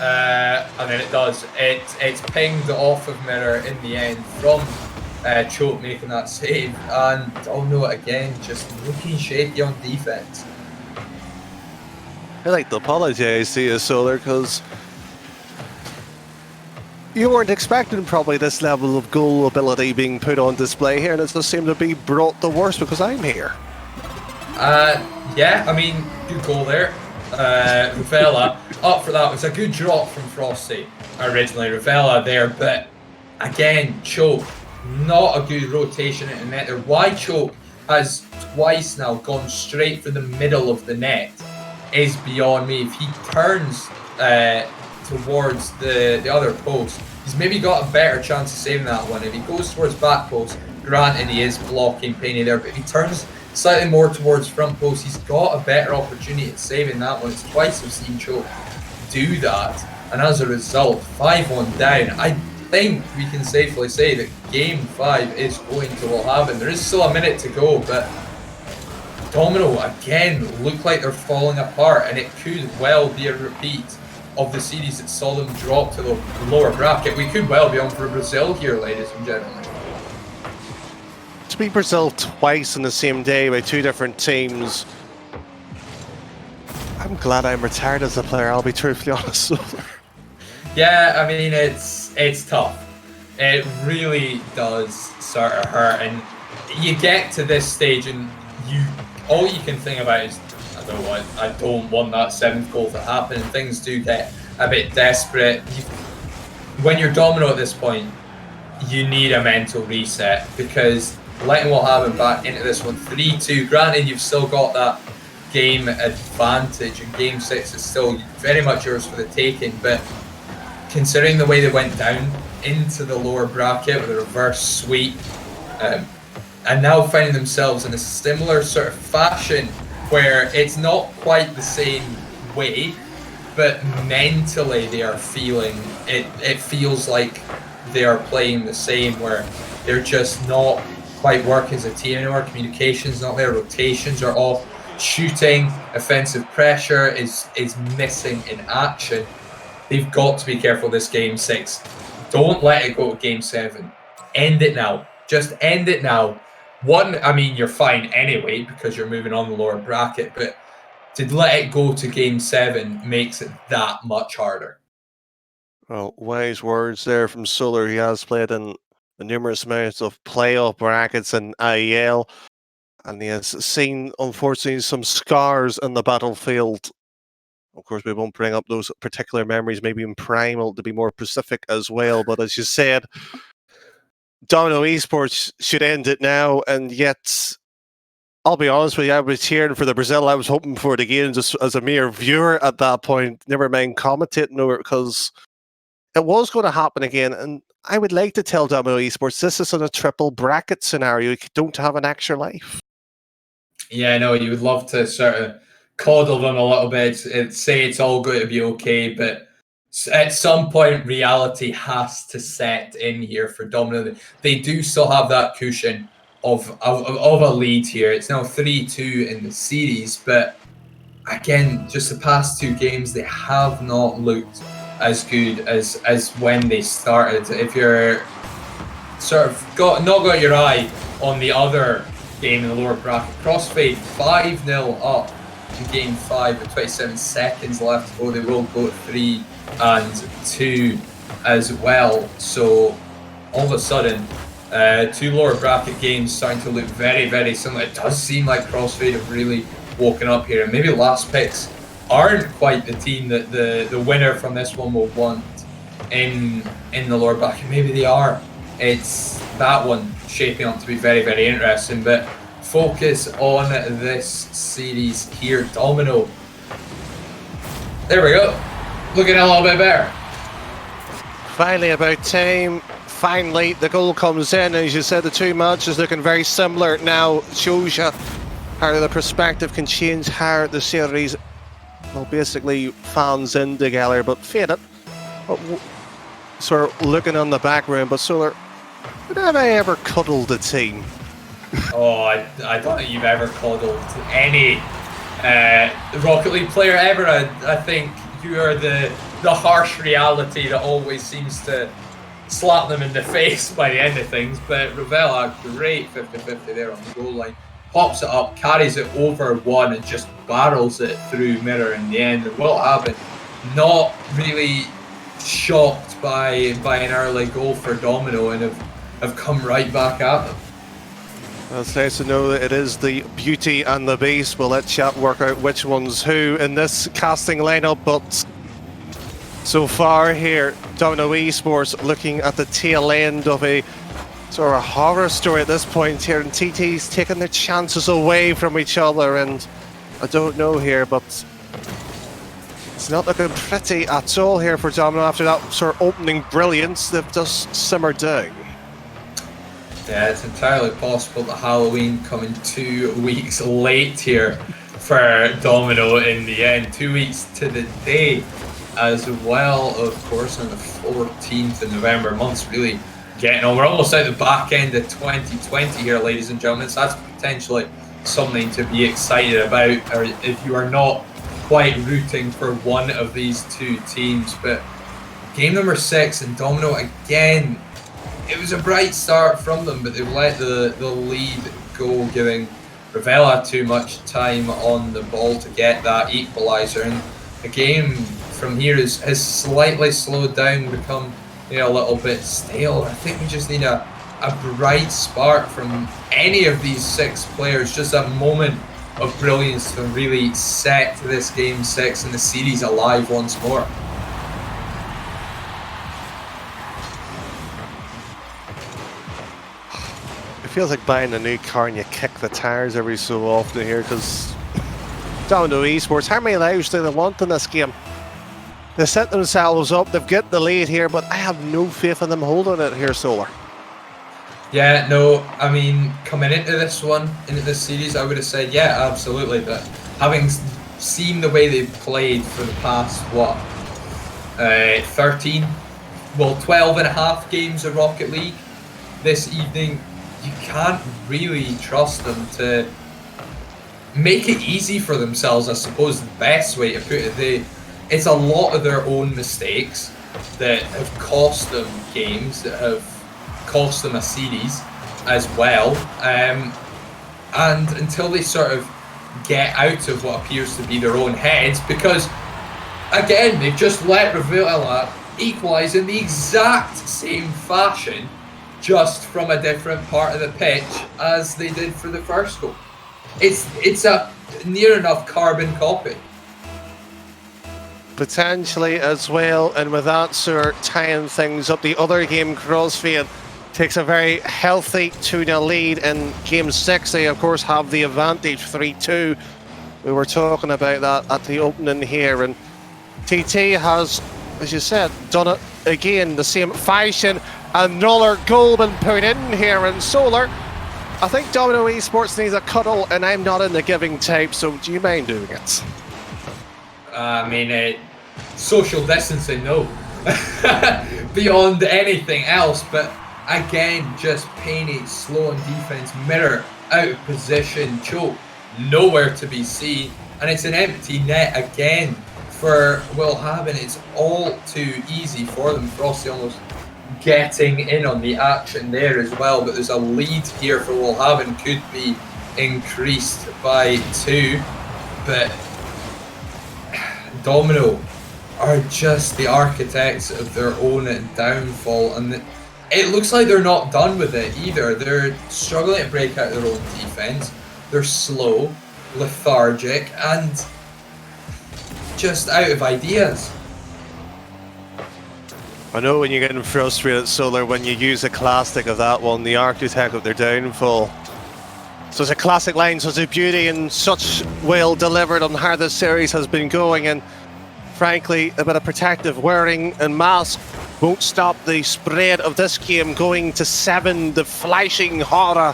and then it does. It's pinged off of Mirror in the end from Choke making that save, and oh no, again, just looking shaky on defense. I'd like to apologise to you, Solar, because you weren't expecting probably this level of goal ability being put on display here, and it just seemed to be brought to worse because I'm here. Yeah, I mean, good goal there. Rufella up for that. It was a good drop from Frosty originally. Rufella there, but again, Choke, not a good rotation in the net there. Why Choke has twice now gone straight for the middle of the net is beyond me. If he turns towards the other post, he's maybe got a better chance of saving that one. If he goes towards back post, granted he is blocking Penny there, but if he turns slightly more towards front post, he's got a better opportunity at saving that one. It's twice I've seen Choke do that, and as a result, 5-1 down. I think we can safely say that game 5 is going to willhaben. There is still a minute to go, but Domino again look like they're falling apart, and it could well be a repeat of the series that saw them drop to the lower bracket. We could well be on for Brazil here, ladies and gentlemen. To beat Brazil twice in the same day by two different teams, I'm glad I'm retired as a player, I'll be truthfully honest. Yeah, I mean, it's tough. It really does sort of hurt, and you get to this stage and all you can think about is, I don't want that 7th goal to happen, and things do get a bit desperate. When you're Domino at this point, you need a mental reset, because letting willhaben back into this one 3-2, granted you've still got that game advantage, and game 6 is still very much yours for the taking, but considering the way they went down into the lower bracket with a reverse sweep, and now finding themselves in a similar sort of fashion where it's not quite the same way, but mentally they are feeling it. It feels like they are playing the same, where they're just not quite working as a team anymore. Communication's not there, rotations are off, shooting, offensive pressure is missing in action. They've got to be careful this game 6. Don't let it go to game 7. End it now. Just end it now. I mean, you're fine anyway because you're moving on the lower bracket, but to let it go to game 7 makes it that much harder. Well, wise words there from Solar. He has played in numerous amounts of playoff brackets in IEL, and he has seen, unfortunately, some scars in the battlefield. Of course, we won't bring up those particular memories, maybe in Primal, to be more specific as well. But as you said, Domino Esports should end it now, and yet, I'll be honest with you, I was cheering for the Brazil. I was hoping for the game just as a mere viewer at that point, never mind commentating over it, because it was going to happen again. And I would like to tell Domino Esports, this is in a triple bracket scenario. You don't have an extra life. Yeah, no, you would love to sort of coddle them a little bit, say it's all going to be okay, but at some point reality has to set in here for Domino. They do still have that cushion of a lead here. It's now 3-2 in the series, but again, just the past 2 games, they have not looked as good as when they started. If you're sort of not got your eye on the other game in the lower bracket, Crossfade 5-0 up in game 5 with 27 seconds left to go. They will go 3-2 as well. So all of a sudden, 2 lower bracket games starting to look very, very similar. It does seem like Crossfade have really woken up here, and maybe Last Picks aren't quite the team that the winner from this one will want in the lower bracket. Maybe they are. It's that one shaping up to be very, very interesting, but focus on this series here. Domino, there we go, looking a little bit better. Finally, about time. Finally, the goal comes in. As you said, the 2 matches looking very similar now. Shows you how the perspective can change, how the series, well, basically fans in together, but faded. Sort of looking on the back room, but Solar, have I ever cuddled a team? Oh, I don't think you've ever cuddled any Rocket League player ever. I think you are the harsh reality that always seems to slap them in the face by the end of things. But Ravella, great 50-50 there on the goal line. Pops it up, carries it over one, and just barrels it through mirror in the end. And willhaben, not really shocked by an early goal for Domino, and have come right back at them. Well, it's nice to know that it is the beauty and the beast. We'll let chat work out which one's who in this casting lineup, but so far here, Domino Esports looking at the tail end of a sort of horror story at this point here, and TT's taking their chances away from each other, and I don't know here, but it's not looking pretty at all here for Domino after that sort of opening brilliance. They've just simmered down. Yeah, it's entirely possible that Halloween coming 2 weeks late here for Domino in the end. 2 weeks to the day as well, of course, on the 14th of November. Month's really getting on. We're almost at the back end of 2020 here, ladies and gentlemen. So that's potentially something to be excited about. Or if you are not quite rooting for one of these two teams. But game number 6 and Domino again, it was a bright start from them, but they let the lead go, giving Ravella too much time on the ball to get that equaliser. And the game from here has slightly slowed down, become a little bit stale. I think we just need a bright spark from any of these 6 players, just a moment of brilliance to really set this game 6 and the series alive once more. It feels like buying a new car and you kick the tires every so often here, because Domino Esports, how many lives do they want in this game? They set themselves up, they've got the lead here, but I have no faith in them holding it here, Solar. Yeah, no, I mean, coming into this series, I would have said, yeah, absolutely. But having seen the way they've played for the past, 12 and a half games of Rocket League this evening, you can't really trust them to make it easy for themselves, I suppose the best way to put it. It's a lot of their own mistakes that have cost them games, that have cost them a series as well. And until they sort of get out of what appears to be their own heads, because again, they've just let Ravella equalise in the exact same fashion, just from a different part of the pitch as they did for the first goal. It's a near enough carbon copy. Potentially as well, and with that sort of tying things up, the other game, Crossfield, takes a very healthy 2-0 lead in game 6. They of course have the advantage 3-2. We were talking about that at the opening here, and TT has, as you said, done it again, the same fashion. Another goal been put in here, and Solar, I think Domino Esports needs a cuddle, and I'm not in the giving type, so do you mind doing it? I mean, social distancing, no. Beyond anything else, but again, just Penny, slow on defense, Mirror, out of position, Choke, nowhere to be seen, and it's an empty net again for willhaben. It's all too easy for them. Frosty almost getting in on the action there as well, but there's a lead here for willhaben, could be increased by 2, but Domino are just the architects of their own downfall, and it looks like they're not done with it either. They're struggling to break out their own defense. They're slow, lethargic, and just out of ideas. I know when you're getting frustrated, Solar, when you use a classic of that one, the architect of their downfall. So it's a classic line, such a beauty and such well delivered on how this series has been going, and frankly, a bit of protective wearing and mask won't stop the spread of this game going to 7, the flashing horror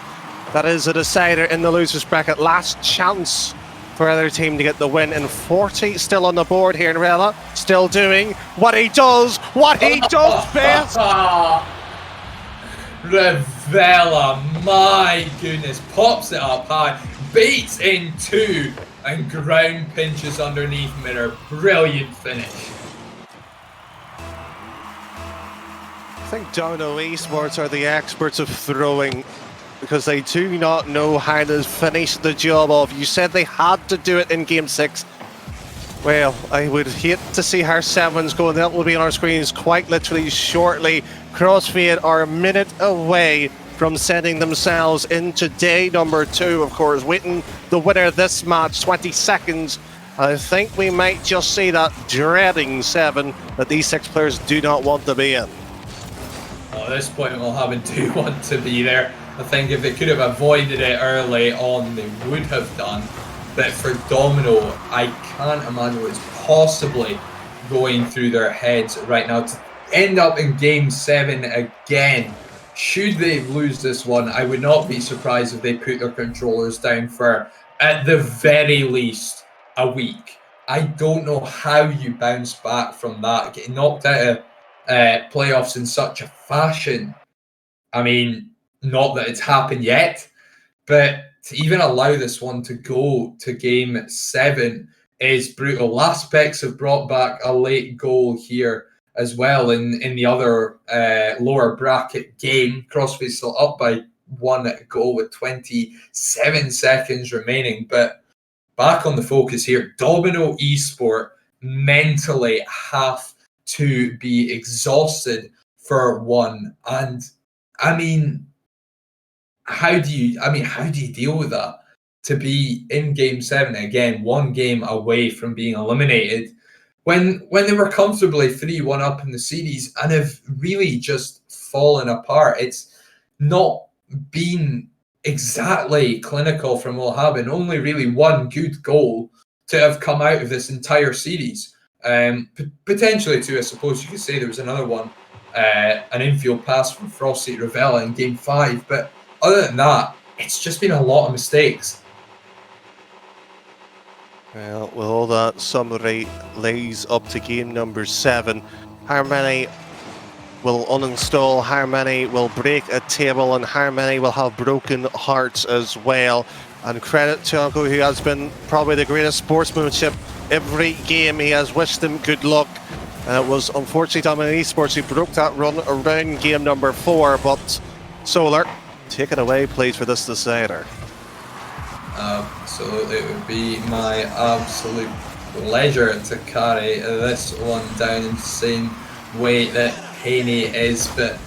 that is a decider in the losers bracket. Last chance for either team to get the win, and 40 still on the board here, and Rella still doing what he does best. Ravella, my goodness, pops it up high, beats in 2, and ground pinches underneath Mirror. Brilliant finish. I think Domino Esports are the experts of throwing, because they do not know how to finish the job off. You said they had to do it in game 6. Well, I would hate to see how 7's going. That will be on our screens quite literally shortly. Crossfade are a minute away from sending themselves into day number 2, of course, waiting the winner of this match, 20 seconds. I think we might just see that dreading 7 that these 6 players do not want to be in. Well, at this point, willhaben do want to be there. I think if they could have avoided it early on, they would have done. But for Domino, I can't imagine what's possibly going through their heads right now to end up in game 7 again. Should they lose this one, I would not be surprised if they put their controllers down for, at the very least, a week. I don't know how you bounce back from that, getting knocked out of playoffs in such a fashion. I mean, not that it's happened yet, but to even allow this one to go to game 7, is brutal. Last Picks have brought back a late goal here as well in the other lower bracket game. CrossFit still up by 1 goal with 27 seconds remaining. But back on the focus here, Domino Esport mentally have to be exhausted for one. And I mean, how do you deal with that? To be in Game 7 again, 1 game away from being eliminated, when they were comfortably 3-1 up in the series and have really just fallen apart. It's not been exactly clinical from willhaben. Only really 1 good goal to have come out of this entire series. Potentially too, I suppose you could say there was another one, an infield pass from Frosty to Ravella in Game 5, but other than that, it's just been a lot of mistakes. Well, with all that summary lays up to game number 7. How many will uninstall, how many will break a table, and how many will have broken hearts as well? And credit to Uncle, who has been probably the greatest sportsmanship every game. He has wished them good luck. And it was unfortunately Domino Esports who broke that run around game number 4, but Solar, take it away please for this decider. Absolutely, it would be my absolute pleasure to carry this one down in the same way that Haney is, but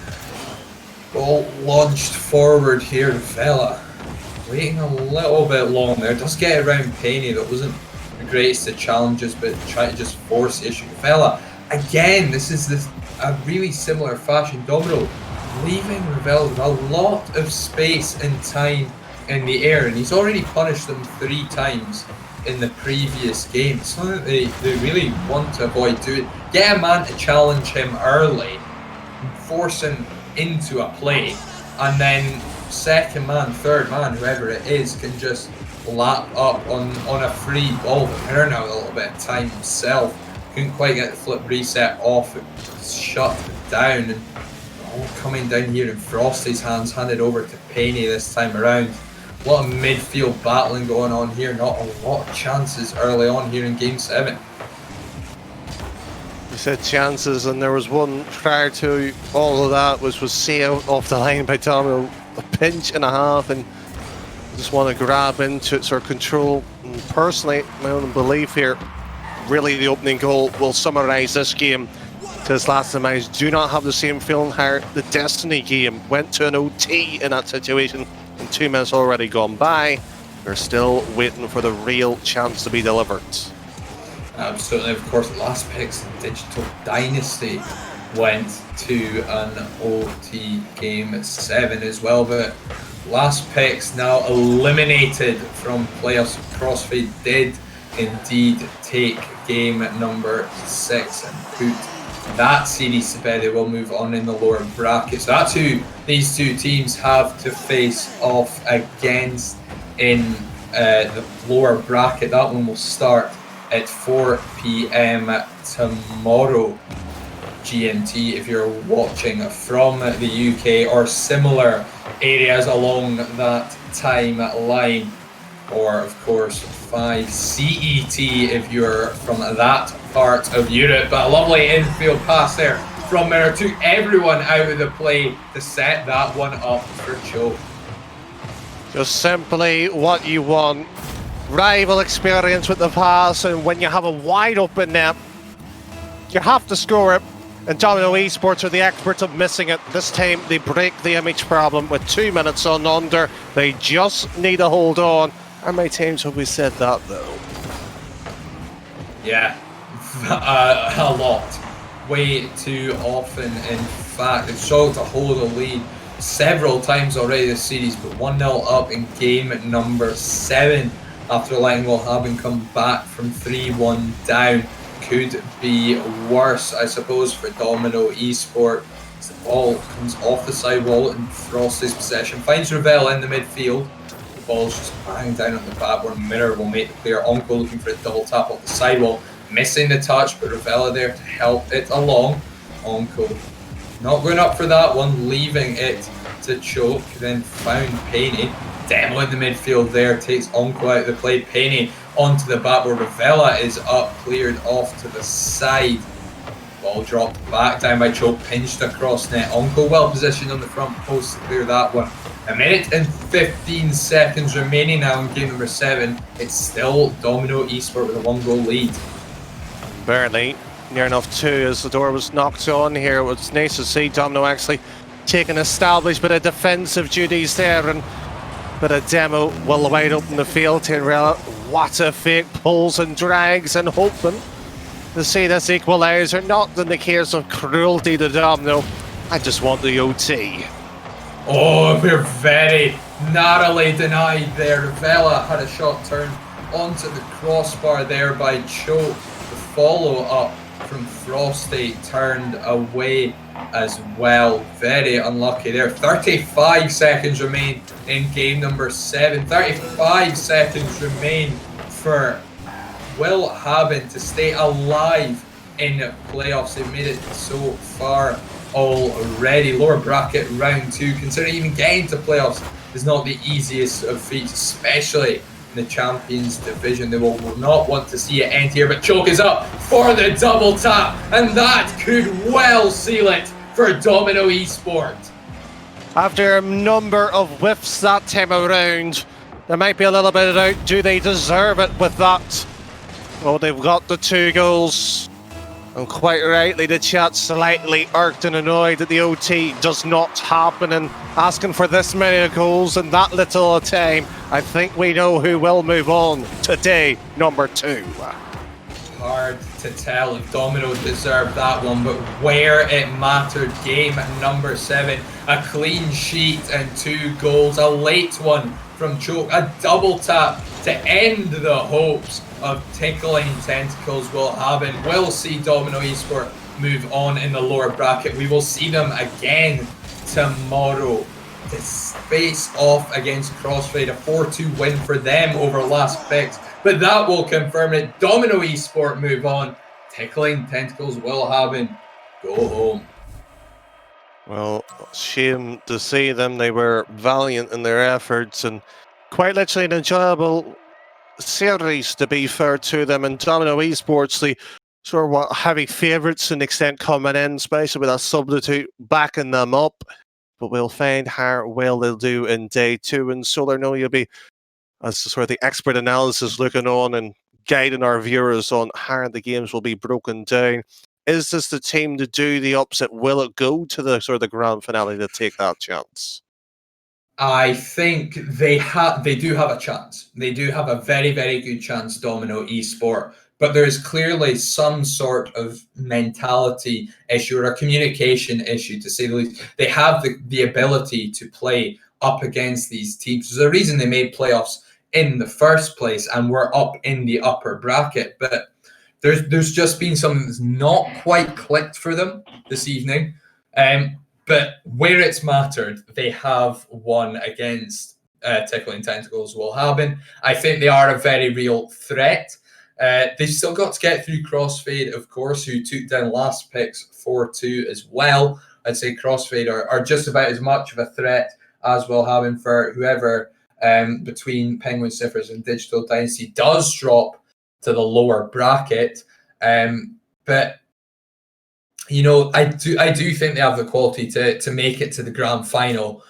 ball launched forward here. Vela waiting a little bit long there, does get around Penny. That wasn't the greatest of challenges, but try to just force the issue. Vela again, this is a really similar fashion. Domino leaving Ravel with a lot of space and time in the air, and he's already punished them 3 times in the previous game. So they really want to avoid doing. Get a man to challenge him early, force him into a play, and then second man, third man, whoever it is, can just lap up on a free ball. But now a little bit of time himself. Couldn't quite get the flip reset off. It shut down, and all coming down here in Frosty's hands, handed over to Penny this time around. A lot of midfield battling going on here, not a lot of chances early on here in Game 7. You said chances, and there was one prior to all of that, which was sailed off the line by Domino, a pinch and a half, and just want to grab into it, sort of control. And personally, my own belief here, really the opening goal will summarise this game to its last demise. Do not have the same feeling how the Destiny game went to an OT in that situation. And 2 minutes already gone by. They're still waiting for the real chance to be delivered. Absolutely, of course, Last Picks Digital Dynasty went to an OT Game 7 as well, but Last Picks now eliminated from playoffs. CrossFit did indeed take game number 6 and put that series to bed. They will move on in the lower bracket. So that's who these 2 teams have to face off against in the lower bracket. That one will start at 4 p.m. tomorrow GMT if you're watching from the UK or similar areas along that timeline, or of course 5 CET if you're from that part of Europe. But a lovely infield pass there from Mirror, took everyone out of the play to set that one up for Joe. Just simply what you want. Rival experience with the pass, and when you have a wide open net, you have to score it. And Domino Esports are the experts of missing it. This time they break the image problem with 2 minutes on under. They just need to hold on. How many times have we said that though? Yeah, a lot. Way too often, in fact. They've struggled to hold a lead several times already this series, but 1-0 up in game number 7 after letting willhaben come back from 3-1 down. Could be worse, I suppose, for Domino Esport. The ball comes off the sidewall in Frosty's possession, finds Ravel in the midfield. The ball's just banged down on the backboard. Mirror will make the player Onko looking for a double tap off the sidewall, missing the touch, but Ravella there to help it along. Onko not going up for that one, leaving it to choke, then found Penny. Demo in the midfield there takes Onko out of the play. Penny onto the backboard. Ravella is up, cleared off to the side. Ball dropped back down by Choke, pinched across net. Onko well positioned on the front post to clear that one. A minute and 15 seconds remaining now in game number 7. It's still Domino Esport with a 1-goal lead. Barely. Near enough 2 as the door was knocked on here. It was nice to see Domino actually taking established bit of defensive duties there, and bit of Demo well wide open the field here. What a fake pulls and drags, and hoping to see this equaliser, not in the case of cruelty to Domino. I just want the OT. Oh, we're very narrowly denied there. Ravella had a shot turned onto the crossbar there by Choke. The follow-up from Frosty turned away as well. Very unlucky there. 35 seconds remain in game number 7. 35 seconds remain for willhaben to stay alive in playoffs. They've made it so far already. Lower bracket round 2. Considering even getting to playoffs is not the easiest of feats, especially in the Champions Division. They will not want to see it end here, but Choke is up for the double tap, and that could well seal it for Domino Esport. After a number of whiffs that time around, there might be a little bit of doubt. Do they deserve it with that? Well, they've got the 2 goals. And quite rightly, the chat slightly irked and annoyed that the OT does not happen, and asking for this many goals in that little a time. I think we know who will move on to day number 2. Hard to tell if Domino deserved that one, but where it mattered, game number 7, a clean sheet and 2 goals, a late one from Choke, a double tap to end the hopes of tickling tentacles willhaben. We'll see Domino Esport move on in the lower bracket. We will see them again tomorrow to face off against Crossfade. A 4-2 win for them over last picks, but that will confirm it. Domino Esport move on. Tickling tentacles willhaben go home. Well, shame to see them. They were valiant in their efforts and quite literally an enjoyable series, to be fair to them. And Domino Esports, the sort of heavy favourites to an extent coming in, especially with a substitute backing them up. But we'll find how well they'll do in day 2. And Solar, know you'll be, as sort of the expert analysis, looking on and guiding our viewers on how the games will be broken down. Is this the team to do the upset? Will it go to the sort of the grand finale to take that chance? I think they do have a chance. They do have a very, very good chance, Domino Esport. But there is clearly some sort of mentality issue or a communication issue, to say the least. They have the ability to play up against these teams. There's a reason they made playoffs in the first place and were up in the upper bracket. But there's just been something that's not quite clicked for them this evening. But where it's mattered, they have won against Tickling Tentacles willhaben. I think they are a very real threat. They've still got to get through Crossfade, of course, who took down last picks 4-2 as well. I'd say Crossfade are just about as much of a threat as willhaben for whoever between Penguin Ciphers and Digital Dynasty does drop to the lower bracket. But you know, I do think they have the quality to make it to the grand final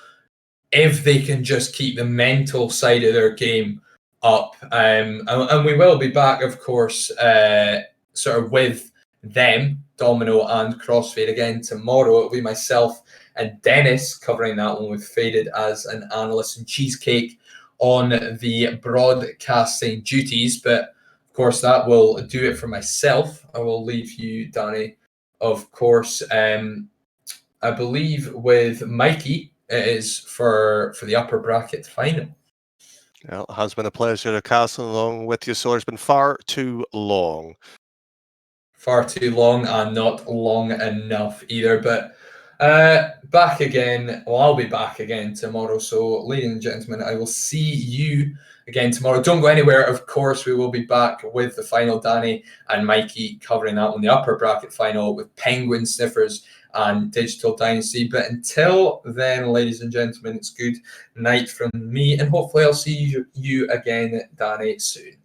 if they can just keep the mental side of their game up. And we will be back, of course, sort of with them, Domino and Crossfade, again tomorrow. It'll be myself and Dennis covering that one with Faded as an analyst and Cheesecake on the broadcasting duties. But of course, that will do it for myself. I will leave you, Danny, of course, I believe with Mikey, it is for the upper bracket final. Well, it has been a pleasure to cast along with you, so it's been far too long. Far too long and not long enough either. But Back again. Well, I'll be back again tomorrow. So, ladies and gentlemen, I will see you again tomorrow. Don't go anywhere. Of course, we will be back with the final. Danny and Mikey covering that one, the upper bracket final with Penguin Sniffers and Digital Dynasty. But until then, ladies and gentlemen, it's good night from me, and hopefully I'll see you again, Danny, soon.